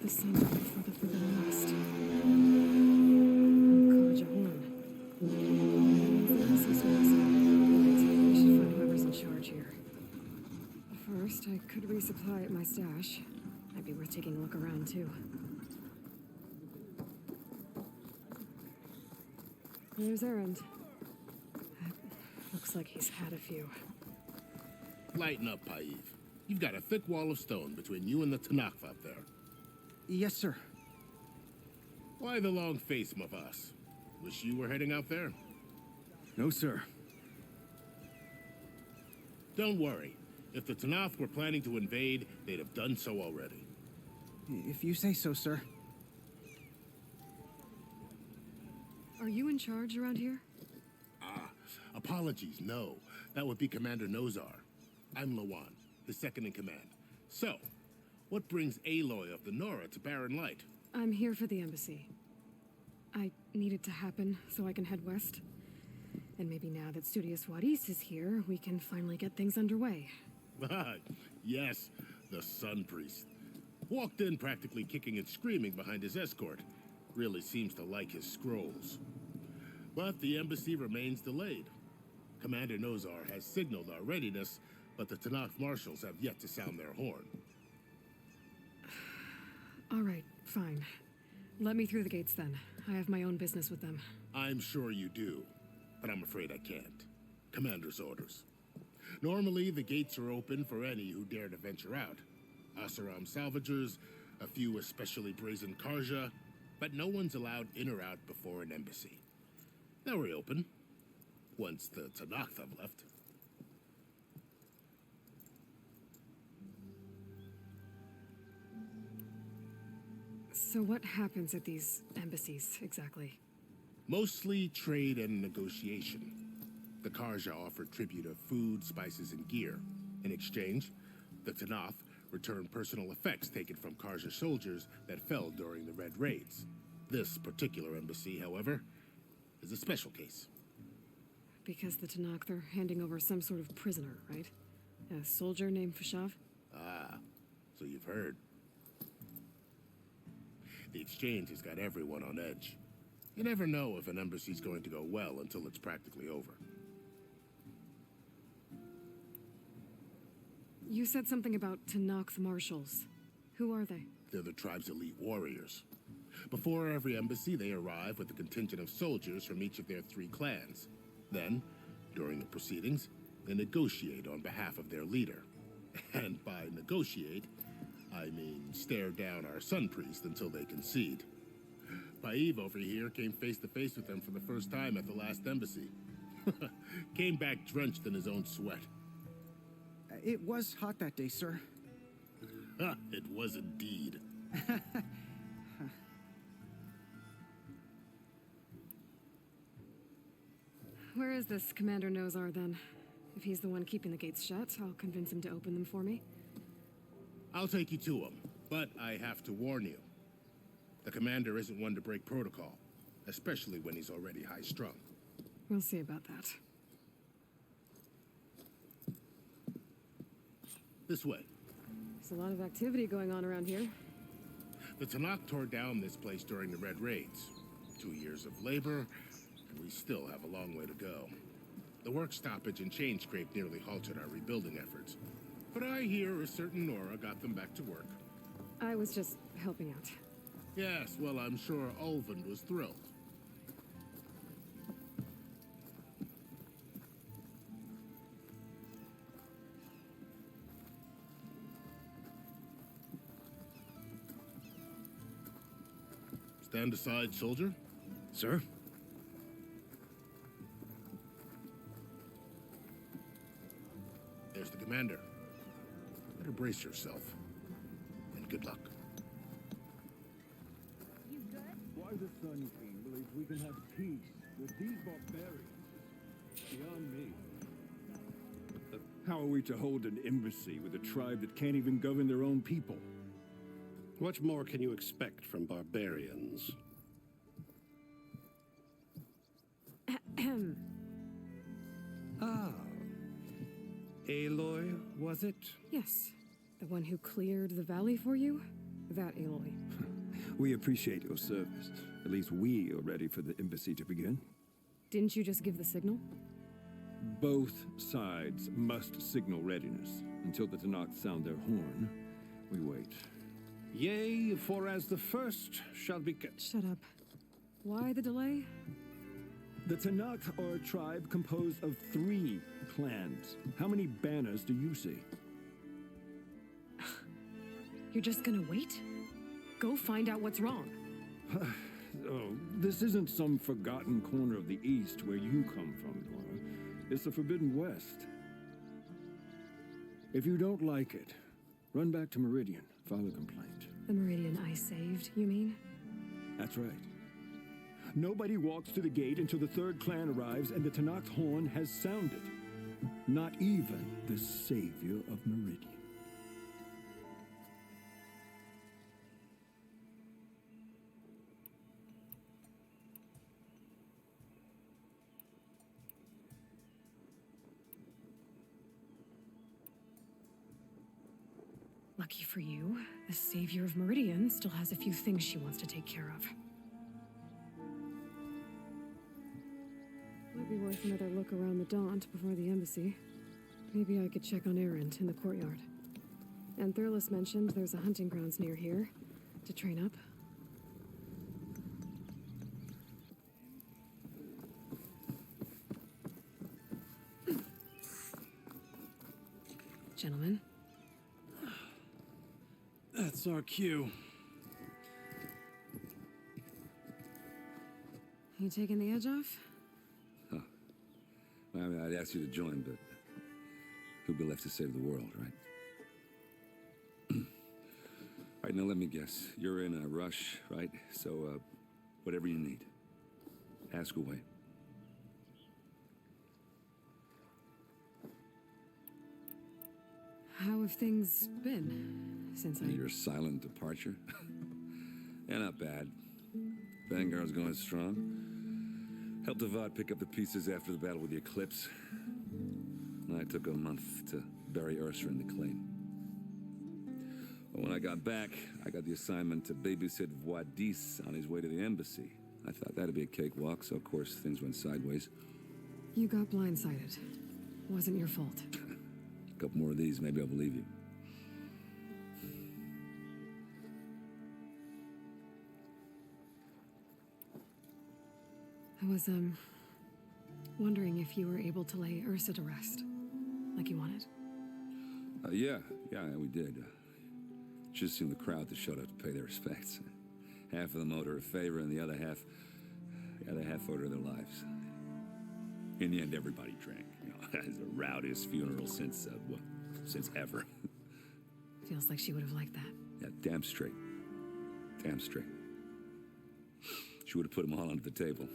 the sun for the Forbidden West. We should find whoever's in charge here. First, I could resupply at my stash. Might be worth taking a look around, too. There's Errand. Looks like he's had a few. Lighten up, Paiv. You've got a thick wall of stone between you and the Tanakh up there. Yes, sir. Why the long face, Mavas? Wish you were heading out there? No, sir. Don't worry. If the Tanakh were planning to invade, they'd have done so already. If you say so, sir. Are you in charge around here? Apologies, no. That would be Commander Nozar. I'm Lawan, his second in command. So, what brings Aloy of the Nora to Barren Light? I'm here for the embassy. I need it to happen so I can head west. And maybe now that Studious Wadis is here, we can finally get things underway. Yes, the Sun Priest. Walked in practically kicking and screaming behind his escort. Really seems to like his scrolls. But the embassy remains delayed. Commander Nozar has signaled our readiness, but the Tanakh marshals have yet to sound their horn. All right, fine. Let me through the gates then. I have my own business with them. I'm sure you do, but I'm afraid I can't. Commander's orders. Normally, the gates are open for any who dare to venture out. Asaram salvagers, a few especially brazen Karja, but no one's allowed in or out before an embassy. They'll reopen, once the Tanakh have left. So what happens at these embassies, exactly? Mostly trade and negotiation. The Karja offer tribute of food, spices, and gear. In exchange, the Tanakh return personal effects taken from Karja soldiers that fell during the Red Raids. This particular embassy, however, is a special case. Because the Tanakh, they're handing over some sort of prisoner, right? A soldier named Fashav? Ah, so you've heard. The exchange has got everyone on edge. You never know if an embassy's going to go well until it's practically over. You said something about Tanakh marshals. Who are they? They're the tribe's elite warriors. Before every embassy, they arrive with a contingent of soldiers from each of their 3 clans. Then, during the proceedings, they negotiate on behalf of their leader. And by negotiate, I mean stare down our Sun Priest until they concede. Paiv over here came face to face with them for the first time at the last embassy. Came back drenched in his own sweat. It was hot that day, sir. It was indeed. Where is this Commander Nozar, then? If he's the one keeping the gates shut, I'll convince him to open them for me. I'll take you to him, but I have to warn you. The commander isn't one to break protocol, especially when he's already high-strung. We'll see about that. This way. There's a lot of activity going on around here. The Tanakh tore down this place during the Red Raids. 2 years of labor, and we still have a long way to go. The work stoppage and chain scrape nearly halted our rebuilding efforts. But I hear a certain Nora got them back to work. I was just helping out. Yes, well, I'm sure Ulvund was thrilled. Stand aside, soldier. Sir? There's the commander. Better brace yourself. And good luck. Why the Sun King believes we can have peace with these barbarians is beyond me. How are we to hold an embassy with a tribe that can't even govern their own people? What more can you expect from barbarians? Ah. Aloy, was it? Yes. The one who cleared the valley for you? that Aloy. We appreciate your service. At least we are ready for the embassy to begin. Didn't you just give the signal? Both sides must signal readiness. Until the Tanakh sound their horn, we wait. Yea, for as the first shall be kept. Shut up. Why the delay? The Tanakh are a tribe composed of 3 clans. How many banners do you see? You're just gonna wait? Go find out what's wrong. Oh, this isn't some forgotten corner of the East where you come from, Dora. It's the Forbidden West. If you don't like it, run back to Meridian, file a complaint. The Meridian I saved, you mean? That's right. Nobody walks to the gate until the 3rd clan arrives and the Tanakh's horn has sounded. Not even the savior of Meridian. Lucky for you, the savior of Meridian still has a few things she wants to take care of. Might be worth another look around the Daunt before the embassy. Maybe I could check on Erend in the courtyard. And Thurles mentioned there's a hunting grounds near here to train up. Gentlemen. That's our cue. You taking the edge off? I mean, I'd ask you to join, but who'd be left to save the world, right? All right, now let me guess. You're in a rush, right? So, whatever you need, ask away. How have things been since Your silent departure? Yeah, not bad. Vanguard's going strong. Helped Avad pick up the pieces after the battle with the Eclipse. And I took a month to bury Ursa in the claim. But when I got back, I got the assignment to babysit Wadis on his way to the embassy. I thought that'd be a cakewalk, so of course things went sideways. You got blindsided. Wasn't your fault. A couple more of these, maybe I'll believe you. I was, wondering if you were able to lay Ursa to rest, like you wanted. Yeah, we did. Just seemed the crowd that showed up to pay their respects. Half of them owed her a favor, and the other half owed her their lives. In the end, everybody drank. You know, it's the rowdiest funeral since ever. Feels like she would have liked that. Yeah, damn straight. Damn straight. She would have put them all under the table.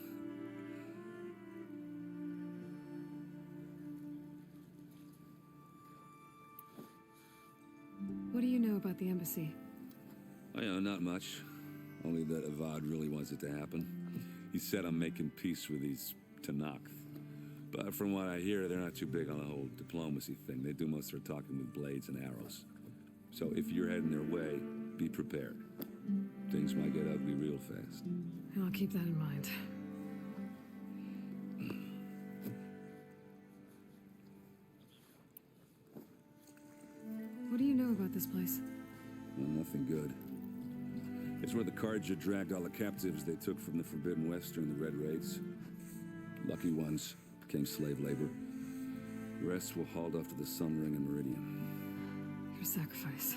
What do you know about the embassy? Oh, yeah, not much. Only that Avad really wants it to happen. He said I'm making peace with these Tanakh. But from what I hear, they're not too big on the whole diplomacy thing. They do most of their talking with blades and arrows. So if you're heading their way, be prepared. Things might get ugly real fast. I'll keep that in mind. What do you know about this place? Well, nothing good. It's where the Carja dragged all the captives they took from the Forbidden West during the Red Raids. Lucky ones became slave labor. The rest were hauled off to the Sun Ring and Meridian. Your sacrifice.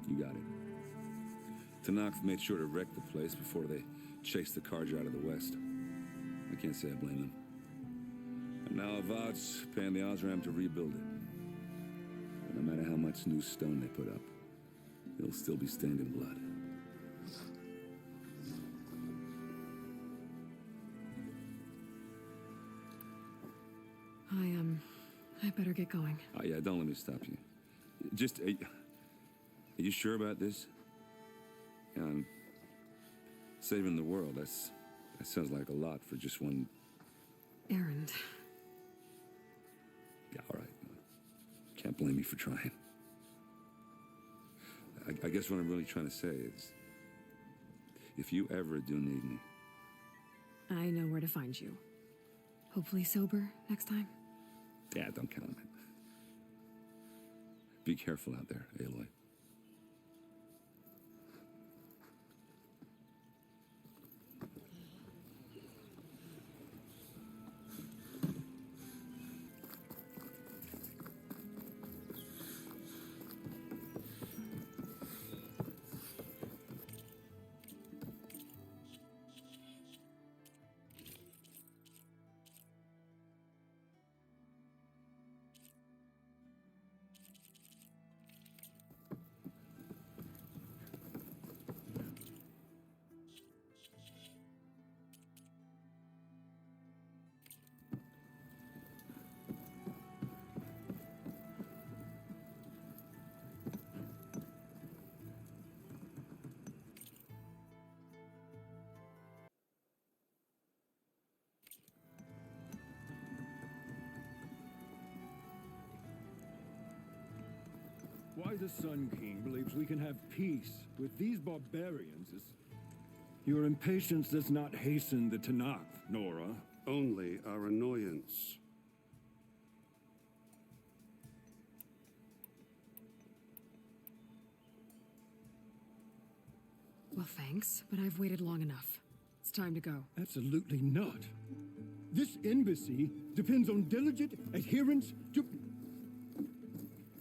You got it. Tanakh made sure to wreck the place before they chased the Carja out of the West. I can't say I blame them. And now Avad's paying the Osram to rebuild it. And no matter how much new stone they put up, it'll still be stained in blood. I better get going. Oh, yeah, don't let me stop you. Just, are you sure about this? Yeah, I'm saving the world. That sounds like a lot for just one... Erend. Yeah, all right. Can't blame me for trying. I guess what I'm really trying to say is, if you ever do need me, I know where to find you. Hopefully sober next time. yeah, don't count on it. Be careful out there, Aloy. Why the Sun King believes we can have peace with these barbarians is... Your impatience does not hasten the Tanakh, Nora. Only our annoyance. Well, thanks, but I've waited long enough. It's time to go. Absolutely not. This embassy depends on diligent adherence to...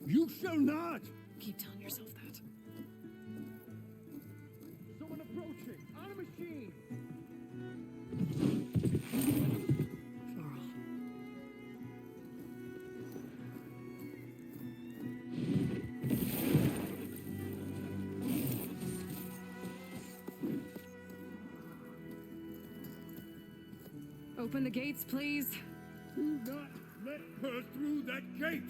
You shall not! Keep telling yourself that. Someone approaching! On a machine! Varl. Open the gates, please. Do not let her through that gate!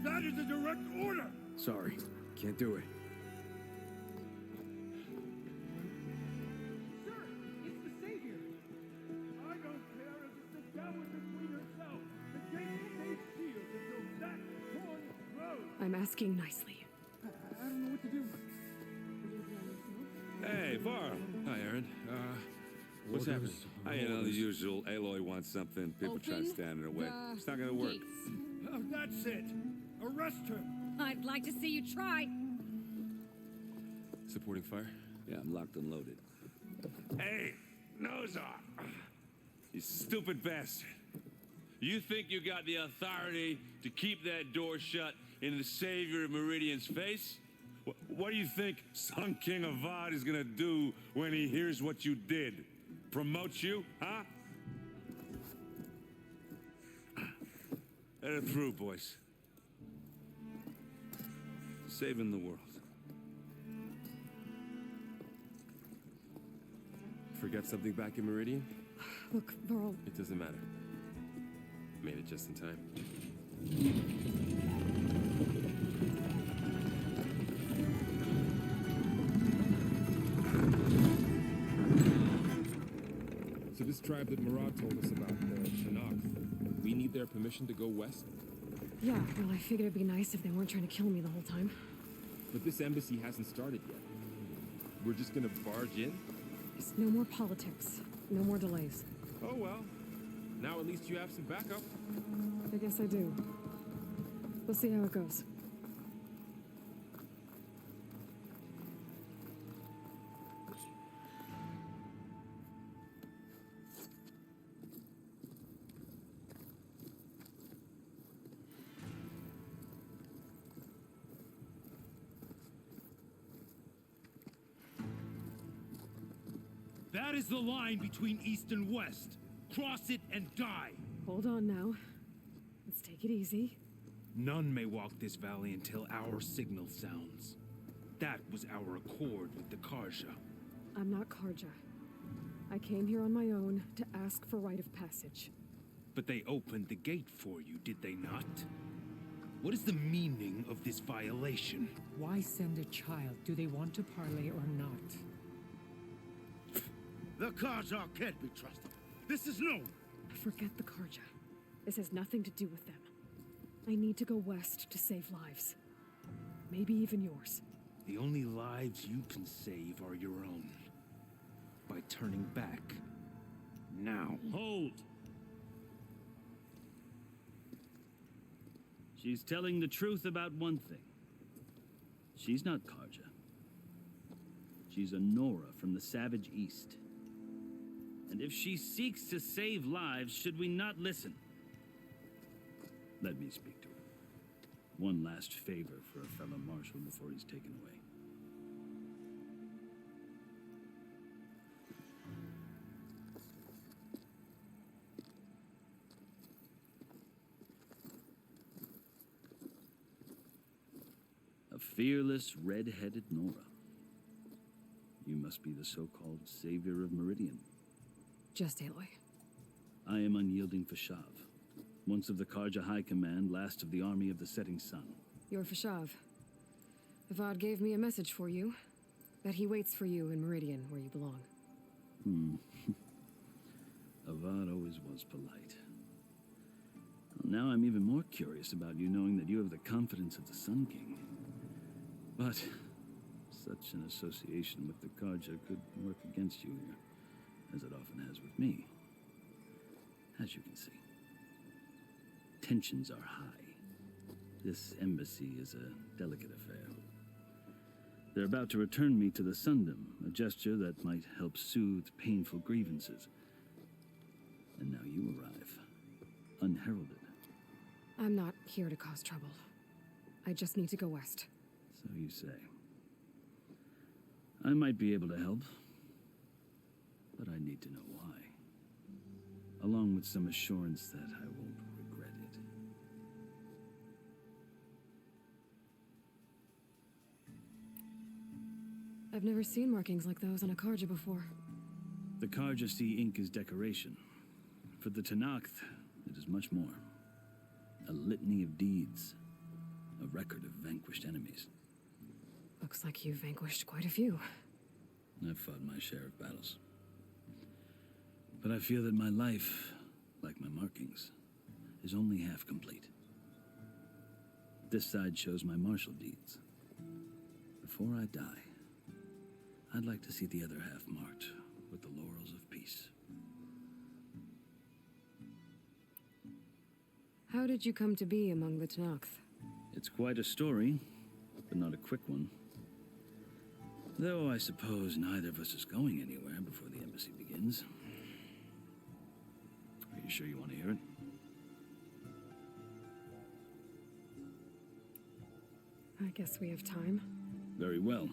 That is a direct order! Sorry, can't do it. Sir, it's the Savior! I don't care if it's the Dowager Queen herself! The gate stays sealed until that horn blows! I'm asking nicely. I don't know what to do. Hey, Varl. Hi, Aaron. What's happening? You know, the usual. Aloy wants something. People try to stand in her way. It's not gonna work. Oh, that's it! Arrest her! I'd like to see you try. Supporting fire? Yeah, I'm locked and loaded. Hey, Nozar! You stupid bastard. You think you got the authority to keep that door shut in the Savior of Meridian's face? What do you think Sun King Avad is gonna do when he hears what you did? Promote you, huh? Let it through, boys. Saving the world. Forget something back in Meridian? Look, Varl, It doesn't matter. Made it just in time. So this tribe that Murad told us about, the Tanakh, we need their permission to go west? yeah, well, I figured it'd be nice if they weren't trying to kill me the whole time. But this embassy hasn't started yet. We're just gonna barge in? Just no more politics. No more delays. Oh well. Now at least you have some backup. I guess I do. We'll see how it goes. That is the line between East and West. Cross it and die. Hold on now. Let's take it easy. None may walk this valley until our signal sounds. That was our accord with the Karja. I'm not Karja. I came here on my own to ask for rite of passage. But they opened the gate for you, did they not? What is the meaning of this violation? Why send a child? Do they want to parley or not? The Karja can't be trusted. This is known. Forget the Karja. This has nothing to do with them. I need to go west to save lives. Maybe even yours. The only lives you can save are your own. By turning back. Now. Hold! She's telling the truth about one thing. She's not Karja. She's a Nora from the Savage East. And if she seeks to save lives, should we not listen? Let me speak to her. One last favor for a fellow marshal before he's taken away. A fearless, red-headed Nora. You must be the so-called savior of Meridian. Just Aloy. I am unyielding Fashav. Once of the Karja High Command, last of the army of the setting sun. You're Fashav. Avad gave me a message for you. That he waits for you in Meridian, where you belong. Avad always was polite. Well, now I'm even more curious about you knowing that you have the confidence of the Sun King. But such an association with the Karja could work against you here, as it often has with me. As you can see, tensions are high. This embassy is a delicate affair. They're about to return me to the Sundom, a gesture that might help soothe painful grievances. And now you arrive, unheralded. I'm not here to cause trouble. I just need to go west. So you say. I might be able to help, but I need to know why. Along with some assurance that I won't regret it. I've never seen markings like those on a Karja before. The Karja see ink as decoration. For the Tanakh, it is much more. A litany of deeds. A record of vanquished enemies. Looks like you've vanquished quite a few. I've fought my share of battles. But I feel that my life, like my markings, is only half complete. This side shows my martial deeds. Before I die, I'd like to see the other half marked with the laurels of peace. How did you come to be among the Tanakh? It's quite a story, but not a quick one. Though I suppose neither of us is going anywhere before the embassy begins. Are you sure you want to hear it? I guess we have time. Very well.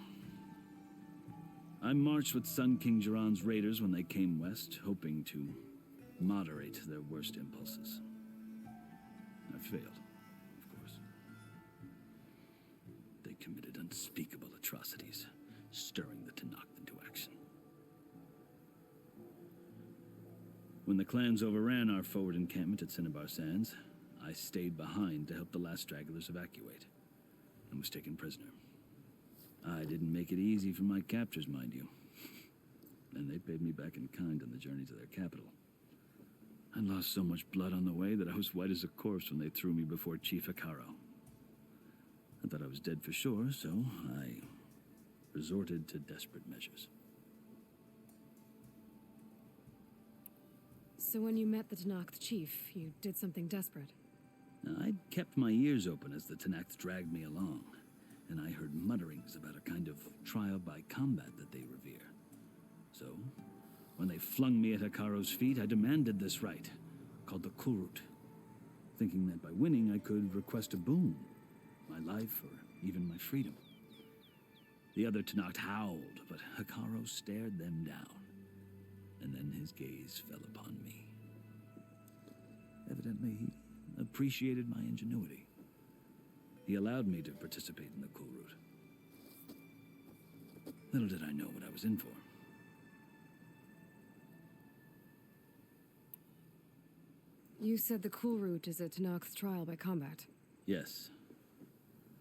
I marched with Sun King Jiran's raiders when they came west, hoping to moderate their worst impulses. I failed, of course. They committed unspeakable atrocities, stirring the Tanakh into action. When the clans overran our forward encampment at Cinnabar Sands, I stayed behind to help the last stragglers evacuate, and was taken prisoner. I didn't make it easy for my captors, mind you. And they paid me back in kind on the journey to their capital. I lost so much blood on the way that I was white as a corpse when they threw me before Chief Hikaro. I thought I was dead for sure, so I resorted to desperate measures. So when you met the Tanakh chief, you did something desperate? I'd kept my ears open as the Tanakh dragged me along, and I heard mutterings about a kind of trial by combat that they revere. So, when they flung me at Hikaro's feet, I demanded this rite, called the Kulrut, thinking that by winning I could request a boon, my life or even my freedom. The other Tanakh howled, but Hikaro stared them down, and then his gaze fell upon me. Evidently, he appreciated my ingenuity. He allowed me to participate in the Kulrut. Little did I know what I was in for. You said the Kulrut is a Tanakh's trial by combat. Yes,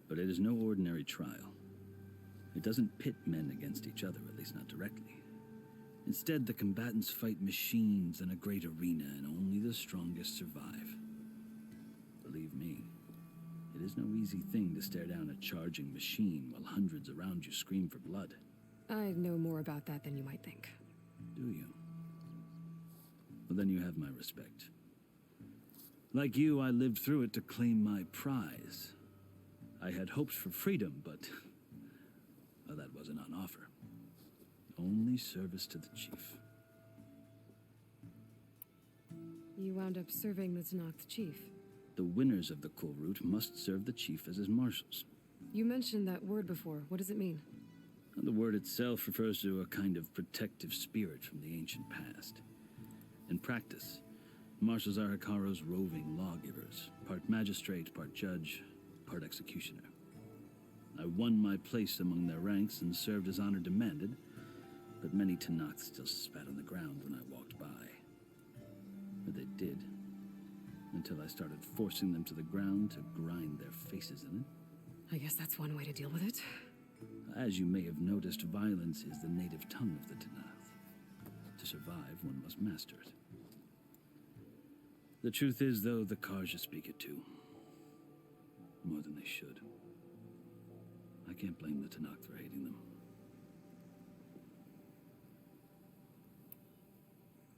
but it is no ordinary trial. It doesn't pit men against each other, at least not directly. Instead, the combatants fight machines in a great arena, and only the strongest survive. Believe me, It is no easy thing to stare down a charging machine while hundreds around you scream for blood. I know more about that than you might think. Do you? Well, then you have my respect. Like you, I lived through it to claim my prize. I had hopes for freedom, but well, that wasn't on offer. Only service to the chief. You wound up serving the Tenakth chief. The winners of the Cool Route must serve the chief as his marshals. You mentioned that word before. What does it mean? The word itself refers to a kind of protective spirit from the ancient past. In practice, marshals are Hikaro's roving lawgivers, part magistrate, part judge, part executioner. I won my place among their ranks and served as honor demanded, but many Tenakth still spat on the ground when I walked by. But they did, until I started forcing them to the ground to grind their faces in it. I guess that's one way to deal with it. As you may have noticed, violence is the native tongue of the Tenakth. To survive, one must master it. The truth is, though, the Karja speak it too. More than they should. I can't blame the Tenakth for hating them.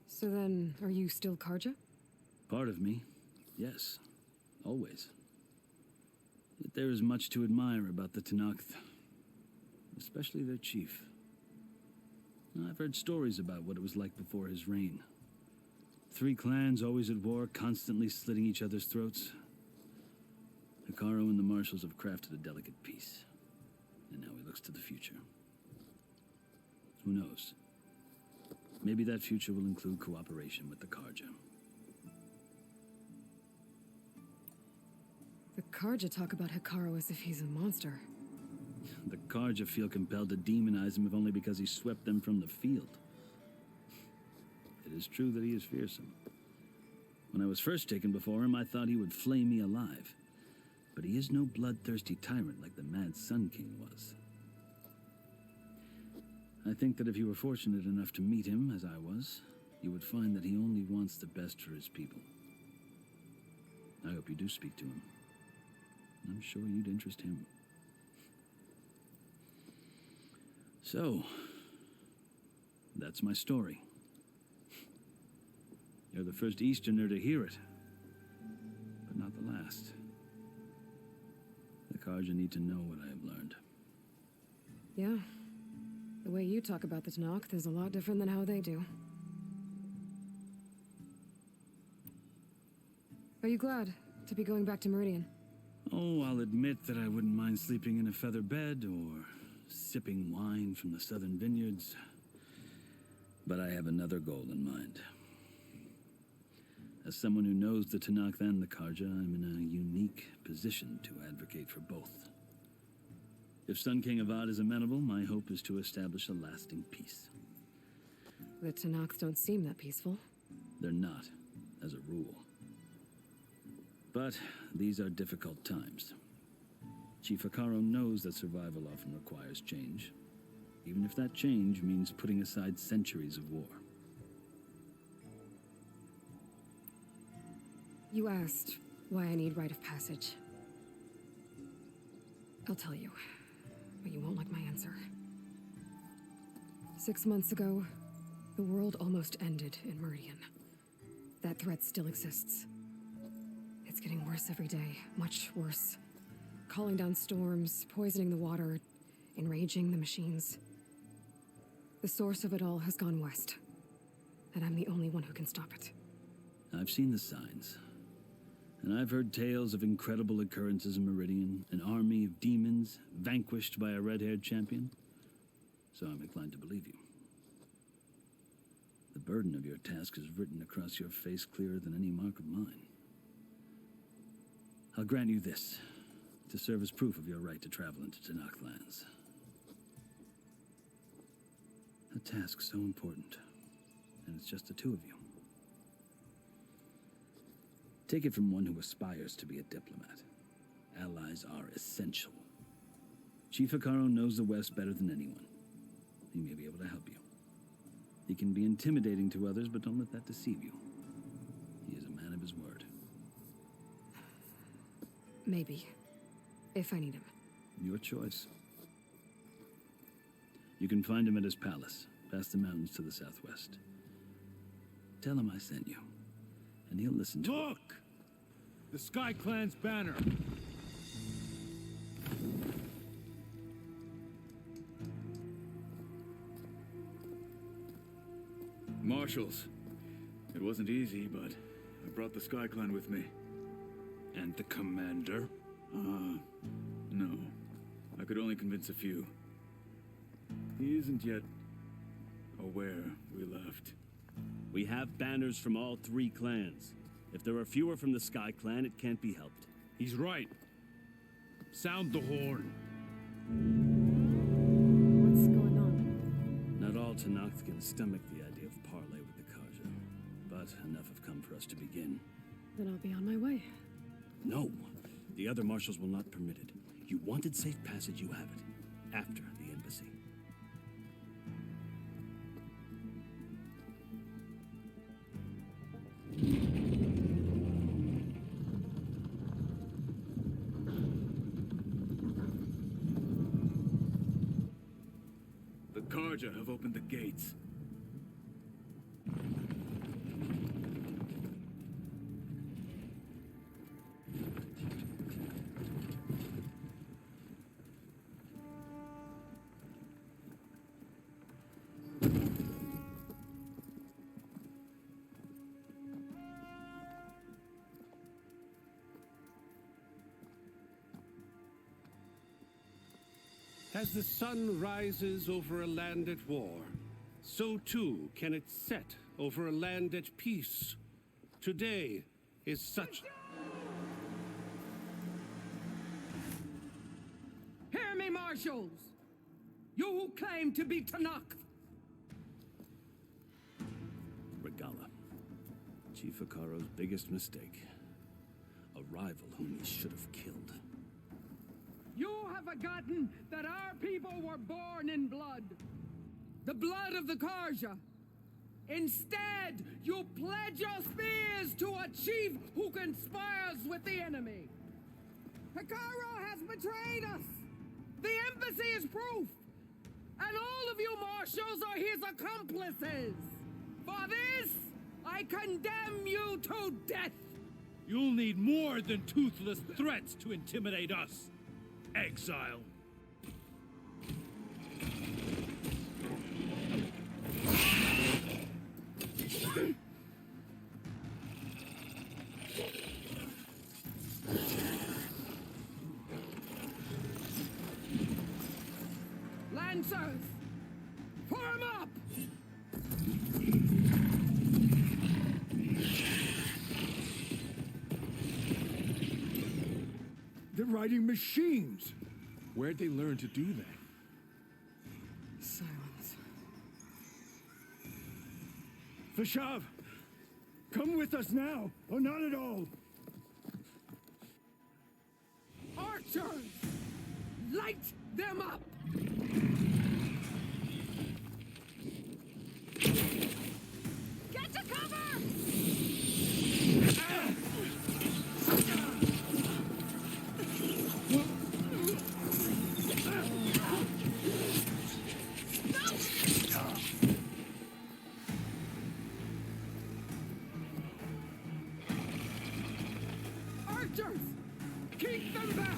So then, are you still Karja? Part of me, yes. Always. Yet there is much to admire about the Tenakth. Especially their chief. I've heard stories about what it was like before his reign. 3 clans always at war, constantly slitting each other's throats. Hikaru and the marshals have crafted a delicate peace. And now he looks to the future. Who knows? Maybe that future will include cooperation with the Karja. The Karja talk about Hikaru as if he's a monster. The Karja feel compelled to demonize him if only because he swept them from the field. It is true that he is fearsome. When I was first taken before him, I thought he would flay me alive. But he is no bloodthirsty tyrant like the Mad Sun King was. I think that if you were fortunate enough to meet him, as I was, you would find that he only wants the best for his people. I hope you do speak to him. I'm sure you'd interest him. So, that's my story. You're the first Easterner to hear it, but not the last. The Karja need to know what I have learned. Yeah. The way you talk about the Tenakth is a lot different than how they do. Are you glad to be going back to Meridian? Oh, I'll admit that I wouldn't mind sleeping in a feather bed or sipping wine from the southern vineyards. But I have another goal in mind. As someone who knows the Tenakth and the Karja, I'm in a unique position to advocate for both. If Sun King Avad is amenable, my hope is to establish a lasting peace. The Tenakth don't seem that peaceful. They're not, as a rule. But these are difficult times. Chief Hikaru knows that survival often requires change, even if that change means putting aside centuries of war. You asked why I need rite of passage. I'll tell you, but you won't like my answer. 6 months ago, the world almost ended in Meridian. That threat still exists. It's getting worse every day, much worse. Calling down storms, poisoning the water, enraging the machines. The source of it all has gone west, and I'm the only one who can stop it. I've seen the signs. And I've heard tales of incredible occurrences in Meridian, an army of demons vanquished by a red-haired champion. So I'm inclined to believe you. The burden of your task is written across your face clearer than any mark of mine. I'll grant you this, to serve as proof of your right to travel into Tenakth lands. A task so important, and it's just the two of you. Take it from one who aspires to be a diplomat. Allies are essential. Chief Hikaru knows the West better than anyone. He may be able to help you. He can be intimidating to others, but don't let that deceive you. He is a man of his word. Maybe. if I need him. Your choice. You can find him at his palace, past the mountains to the southwest. Tell him I sent you, and he'll listen to it. Look! The Sky Clan's banner. Marshals. It wasn't easy, but I brought the Sky Clan with me. And the commander? No. I could only convince a few. He isn't yet aware we left. We have banners from all 3 clans. If there are fewer from the Sky Clan, it can't be helped. He's right. Sound the horn. What's going on? Not all Tenakth can stomach the idea of parley with the Karja, but enough have come for us to begin. Then I'll be on my way. No, the other marshals will not permit it. You wanted safe passage, you have it. After the embassy. The Karja have opened the gates. As the sun rises over a land at war, so too can it set over a land at peace. Today is such... Hear me, marshals! You who claim to be Tenakth! Regala. Chief Akaro's biggest mistake. A rival whom he should have killed. You have forgotten that our people were born in blood. The blood of the Karja. Instead, you pledge your spears to a chief who conspires with the enemy. Akaro has betrayed us. The embassy is proof. And all of you marshals are his accomplices. For this, I condemn you to death. You'll need more than toothless threats to intimidate us. Exile. Lancers, form up! They're riding machines. Where'd they learn to do that? Silence. Vashav, come with us now, or not at all. Archers, light them up! Get to cover! Archers, keep them back!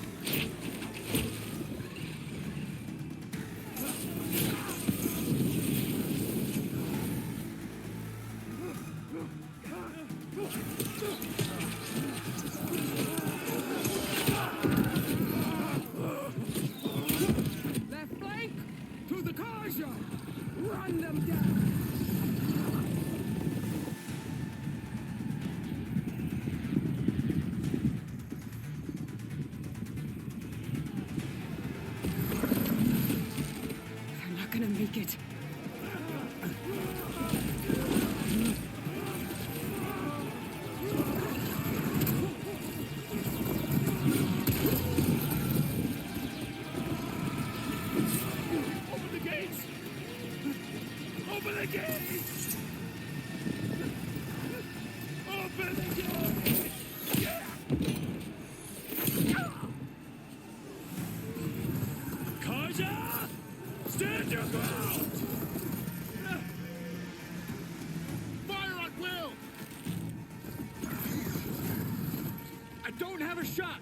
Left flank to the Karja! Run them down! They're not gonna make it. Open the gates! Open the gates! Open the gates! Yeah! Stand your ground! Fire at will! I don't have a shot!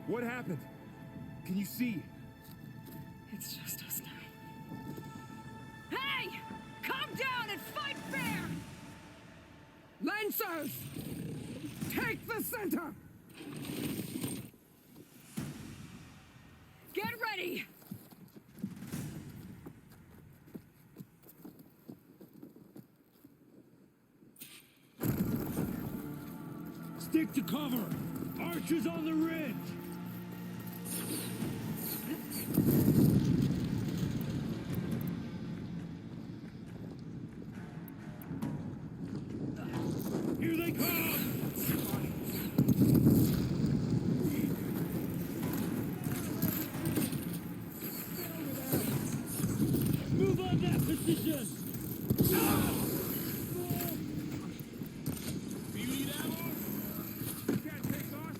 What happened? Can you see? It's just us now. Hey! Calm down and fight fair! Lancers! Take the center! Get ready! Stick to cover! Archers on the ridge! Here they come! Move on that position! Do you need ammo? You can't take us?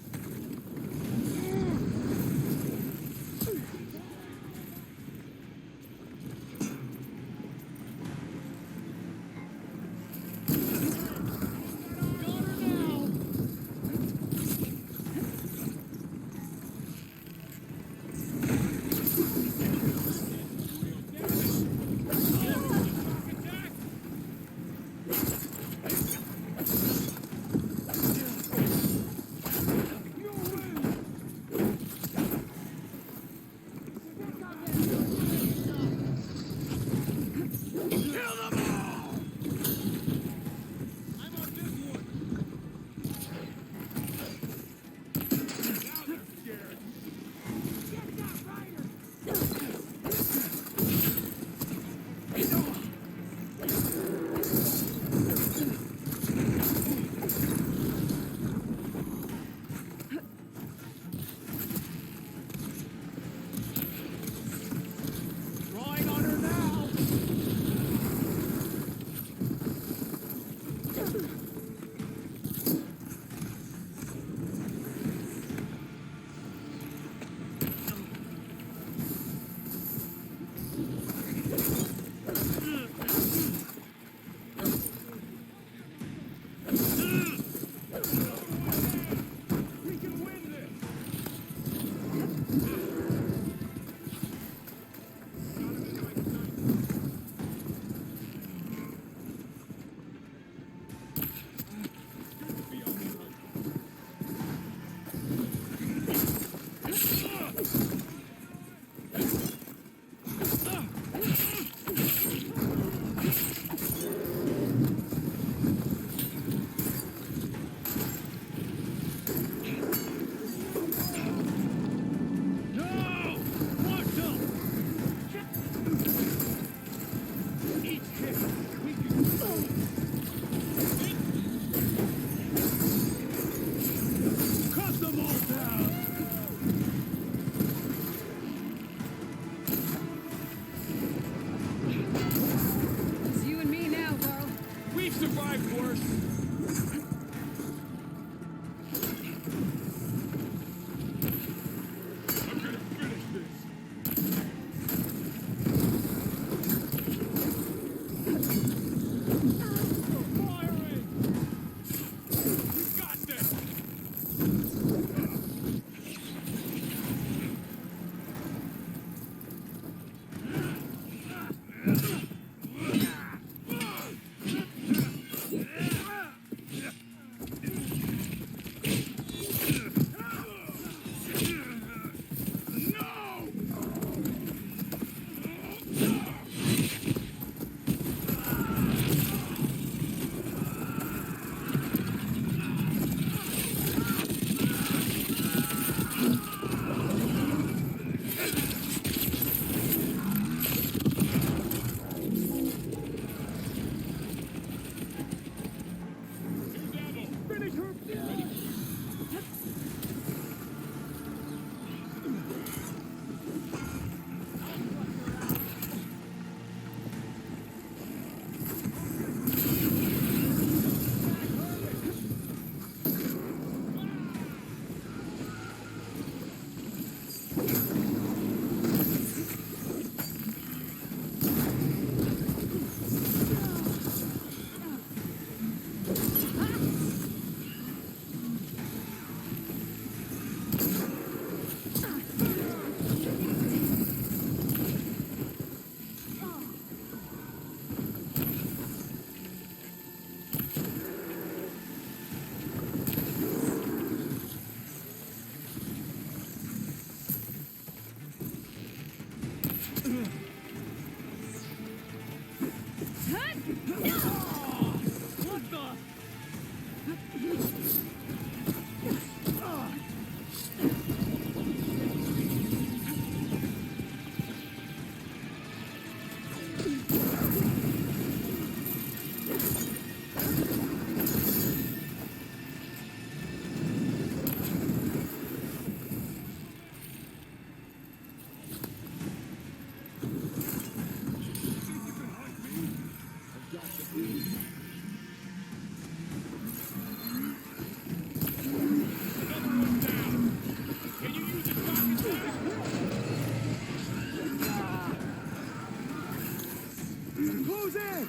Close in!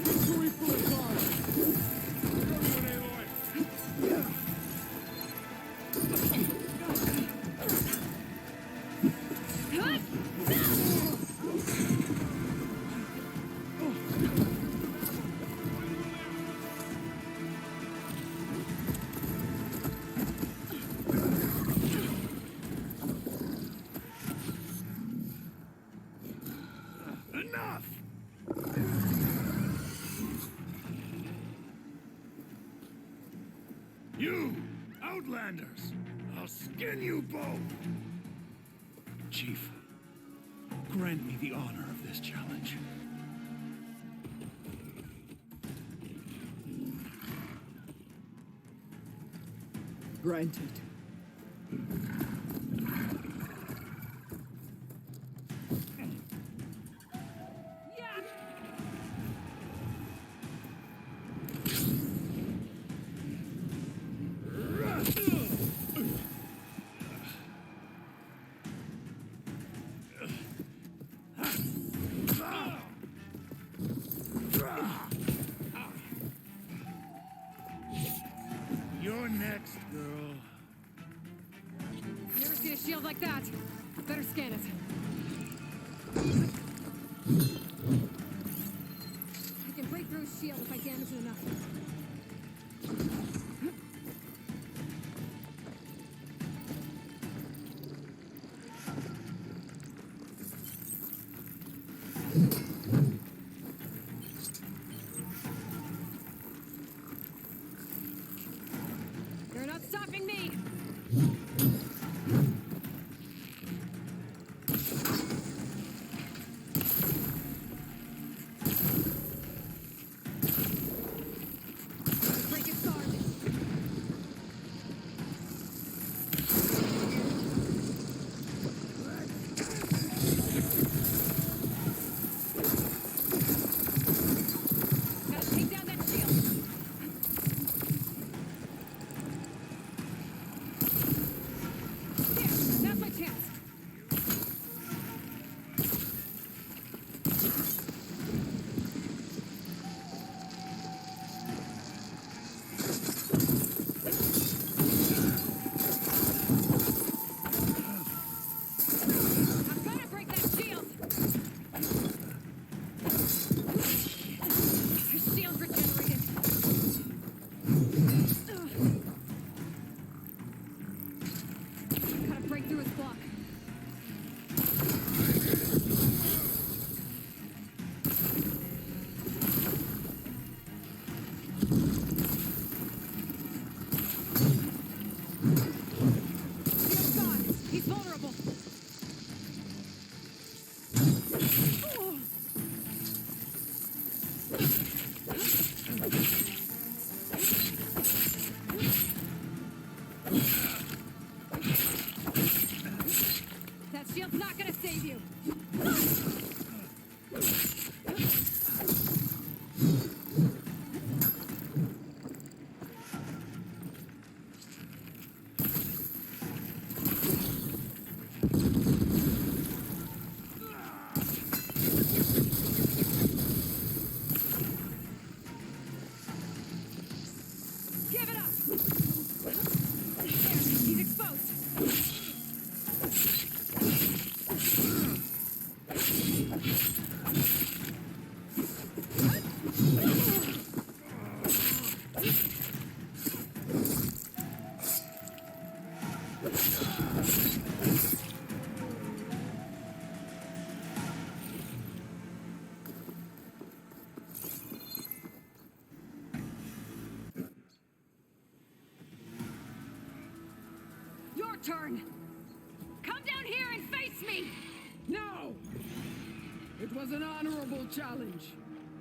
Victory for the cause! Enough! You, Outlanders! I'll skin you both! Chief, grant me the honor of this challenge. Granted. You're next, girl. Never see a shield like that. Better scan it. I can break through a shield if I damage it enough. You're not stopping me! Break its guard. Gotta take down that shield. There, that's my chance. I'm gonna break that shield. The shield's regenerated. Gotta break through his block. Shield's gone. He's vulnerable. That shield's not gonna save you. Give it up. There, he's exposed. turn! Come down here and face me! No! It was an honorable challenge.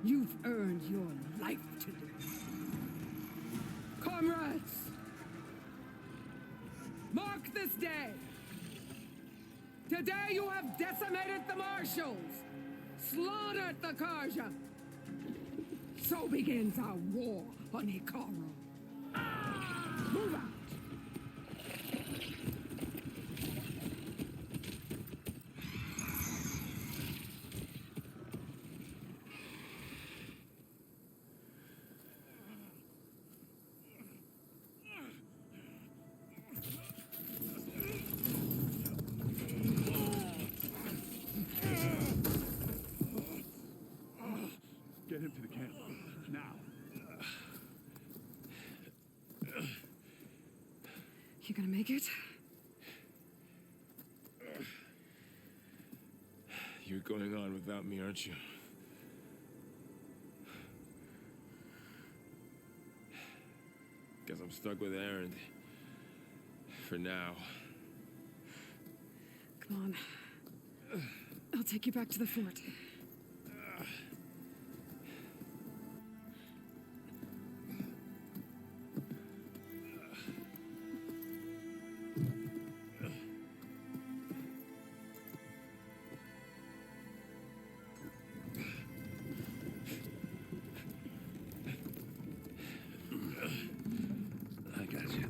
You've earned your life today. Comrades! Mark this day! Today you have decimated the marshals, slaughtered the Karja. So begins our war on Hikaru. Move out! Get him to the camp. Now. You gonna make it? You're going on without me, aren't you? Guess I'm stuck with Aaron. For now. Come on. I'll take you back to the fort. I got you.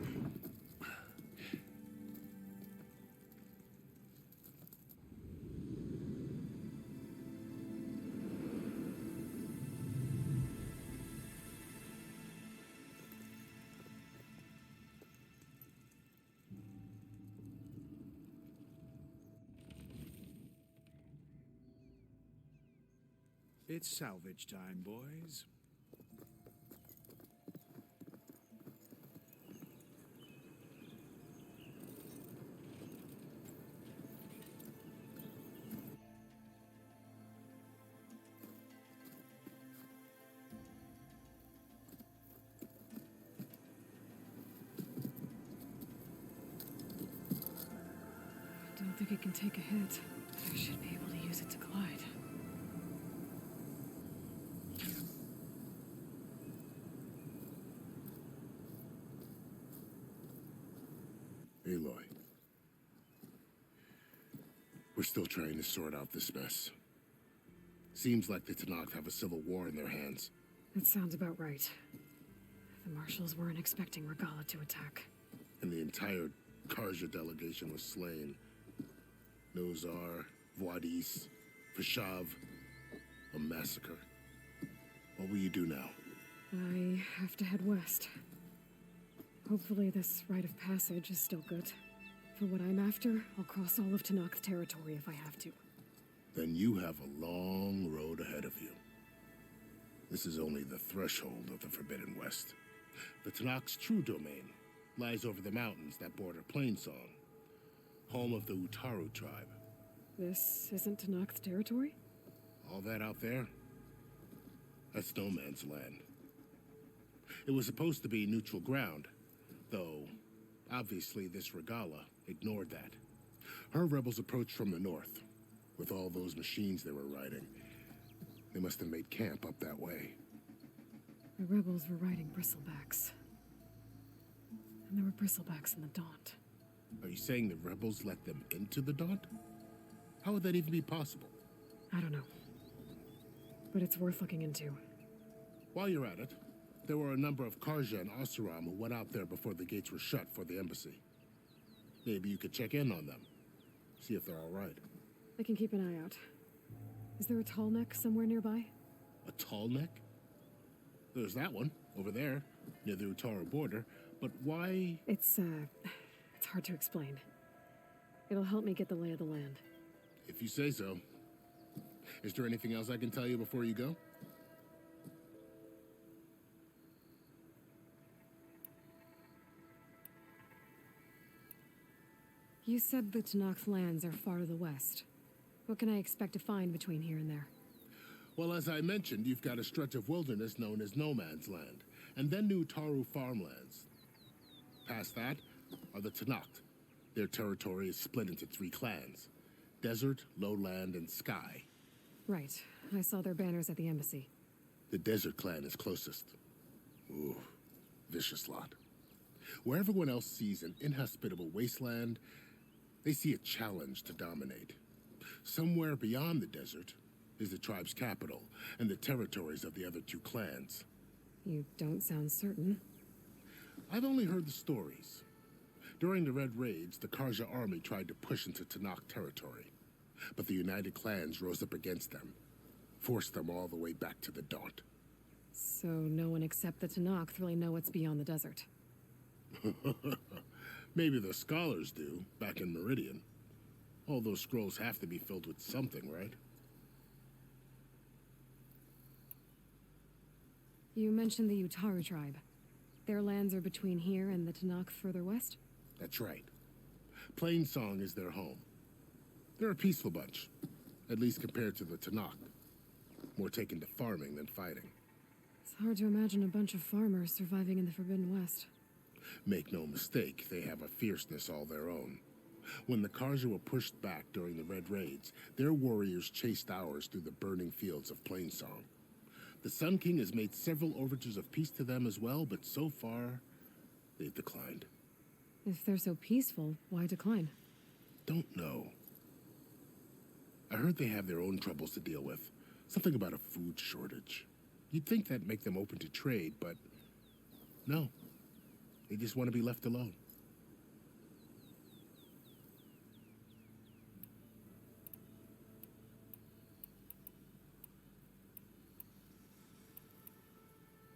It's salvage time, boys. I don't think it can take a hit, but I should be able to use it to glide. Aloy. We're still trying to sort out this mess. Seems like the Tenakth have a civil war in their hands. That sounds about right. The marshals weren't expecting Regala to attack. And the entire Karja delegation was slain. Nozar, Voidis, Vashav. A massacre. What will you do now? I have to head west. Hopefully this rite of passage is still good. For what I'm after, I'll cross all of Tenakth territory if I have to. Then you have a long road ahead of you. This is only the threshold of the Forbidden West. The Tenakth's true domain lies over the mountains that border Plainsong, home of the Utaru tribe. This isn't Tenakth territory? All that out there? That's no man's land. It was supposed to be neutral ground, though obviously this Regala ignored that. Her rebels approached from the north. With all those machines they were riding, they must have made camp up that way. The rebels were riding bristlebacks. And there were bristlebacks in the Daunt. Are you saying the rebels let them into the Daunt? How would that even be possible? I don't know. But it's worth looking into. While you're at it, there were a number of Karja and Oseram who went out there before the gates were shut for the embassy. Maybe you could check in on them. See if they're all right. I can keep an eye out. Is there a tall neck somewhere nearby? A tall neck? There's that one, over there, near the Utaru border. But why? It's hard to explain. It'll help me get the lay of the land. If you say so. Is there anything else I can tell you before you go? You said the Tenakth lands are far to the west. What can I expect to find between here and there? Well, as I mentioned, you've got a stretch of wilderness known as No Man's Land, and then New Taru farmlands. Past that are the Tenakth, Their territory is split into 3 clans: Desert, Lowland, and Sky. Right. I saw their banners at the embassy. The Desert clan is closest. Ooh, vicious lot. Where everyone else sees an inhospitable wasteland, they see a challenge to dominate. Somewhere beyond the desert is the tribe's capital and the territories of the other 2 clans. You don't sound certain. I've only heard the stories. During the Red Raids, the Karja army tried to push into Tanakh territory, but the United Clans rose up against them, forced them all the way back to the Daunt. So no one except the Tanakh really know what's beyond the desert. Maybe the scholars do, back in Meridian. All those scrolls have to be filled with something, right? You mentioned the Utaru tribe. Their lands are between here and the Tanakh further west? That's right. Plainsong is their home. They're a peaceful bunch, at least compared to the Tanakh. More taken to farming than fighting. It's hard to imagine a bunch of farmers surviving in the Forbidden West. Make no mistake, they have a fierceness all their own. When the Karja were pushed back during the Red Raids, their warriors chased ours through the burning fields of Plainsong. The Sun King has made several overtures of peace to them as well, but so far, they've declined. If they're so peaceful, why decline? Don't know. I heard they have their own troubles to deal with. Something about a food shortage. You'd think that'd make them open to trade, but no. They just want to be left alone.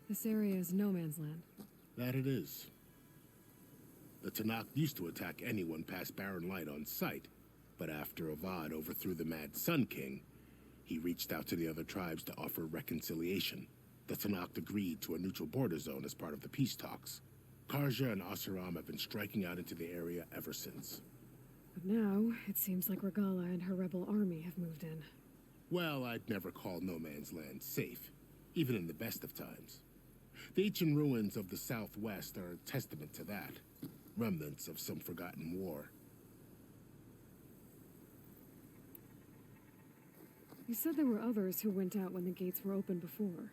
This area is no man's land. That it is. The Tanakh used to attack anyone past Barren Light on sight, but after Avad overthrew the Mad Sun King, he reached out to the other tribes to offer reconciliation. The Tanakh agreed to a neutral border zone as part of the peace talks. Karja and Asuram have been striking out into the area ever since. But now, it seems like Regala and her rebel army have moved in. Well, I'd never call no man's land safe, even in the best of times. The ancient ruins of the Southwest are a testament to that. Remnants of some forgotten war. You said there were others who went out when the gates were open before.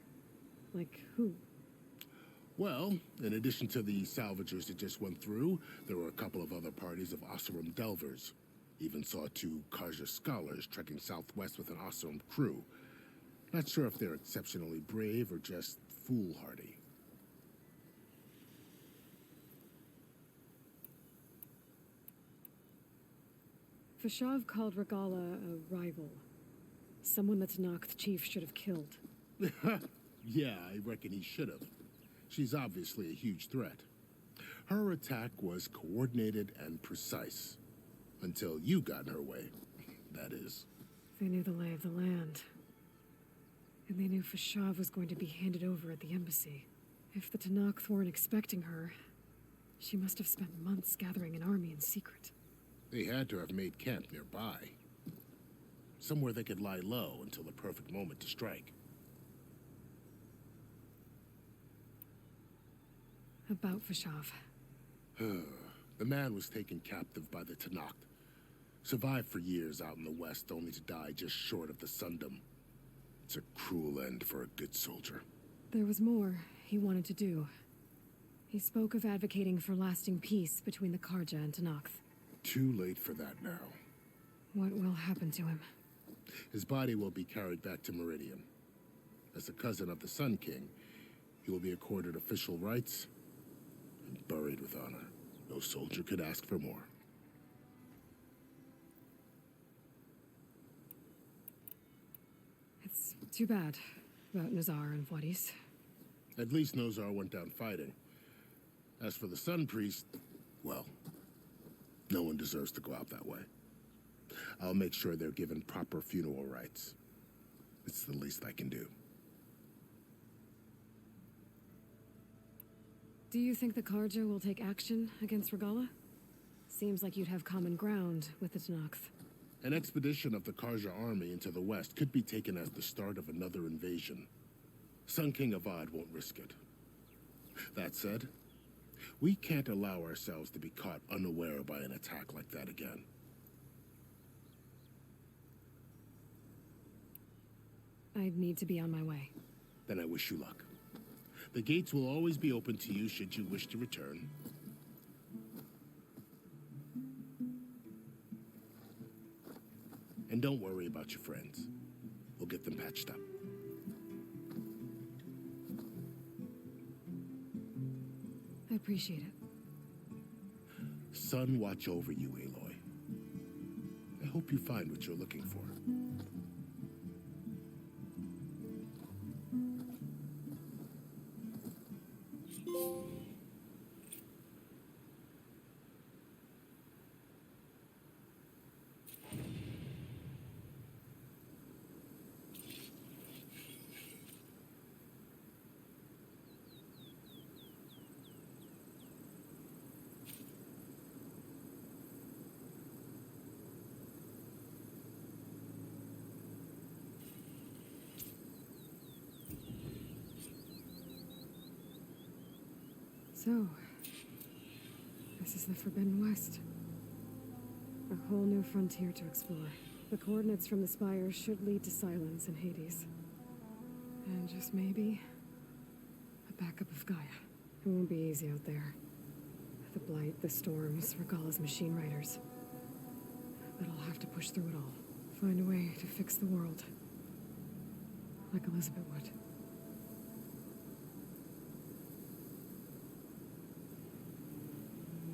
Like who? Well, in addition to the salvagers that just went through, there were a couple of other parties of Asuram delvers. Even saw 2 Karja scholars trekking southwest with an Asuram crew. Not sure if they're exceptionally brave or just foolhardy. Fashav called Regala a rival. Someone the Tanakh chief should have killed. Yeah, I reckon he should have. She's obviously a huge threat. Her attack was coordinated and precise. Until you got in her way, that is. They knew the lay of the land. And they knew Fashav was going to be handed over at the embassy. If the Tanakh weren't expecting her, she must have spent months gathering an army in secret. They had to have made camp nearby. Somewhere they could lie low until the perfect moment to strike. About Fashav. The man was taken captive by the Tanakh. Survived for years out in the west, only to die just short of the Sundom. It's a cruel end for a good soldier. There was more he wanted to do. He spoke of advocating for lasting peace between the Karja and Tanakh. Too late for that now. What will happen to him? His body will be carried back to Meridian. As a cousin of the Sun King, he will be accorded official rights and buried with honor. No soldier could ask for more. It's too bad about Nazar and Wadis. At least Nozar went down fighting. As for the Sun Priest, well, no one deserves to go out that way. I'll make sure they're given proper funeral rites. It's the least I can do. Do you think the Karja will take action against Regala? Seems like you'd have common ground with the Tanakh. An expedition of the Karja army into the west could be taken as the start of another invasion. Sun King Avad won't risk it. That said, We can't allow ourselves to be caught unaware by an attack like that again. I need to be on my way. Then I wish you luck. The gates will always be open to you should you wish to return. And don't worry about your friends. We'll get them patched up. I appreciate it. Sun watch over you, Aloy. I hope you find what you're looking for. So, this is the Forbidden West. A whole new frontier to explore. The coordinates from the spires should lead to Silence in Hades. And just maybe, a backup of Gaia. It won't be easy out there. The Blight, the Storms, Regalla's machine riders. But I'll have to push through it all. Find a way to fix the world. Like Elizabeth would.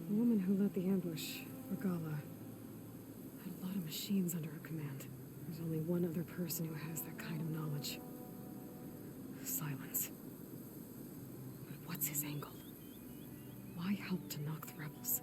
The woman who led the ambush, Regalla, had a lot of machines under her command. There's only one other person who has that kind of knowledge. Silence. But what's his angle? Why help to knock the rebels?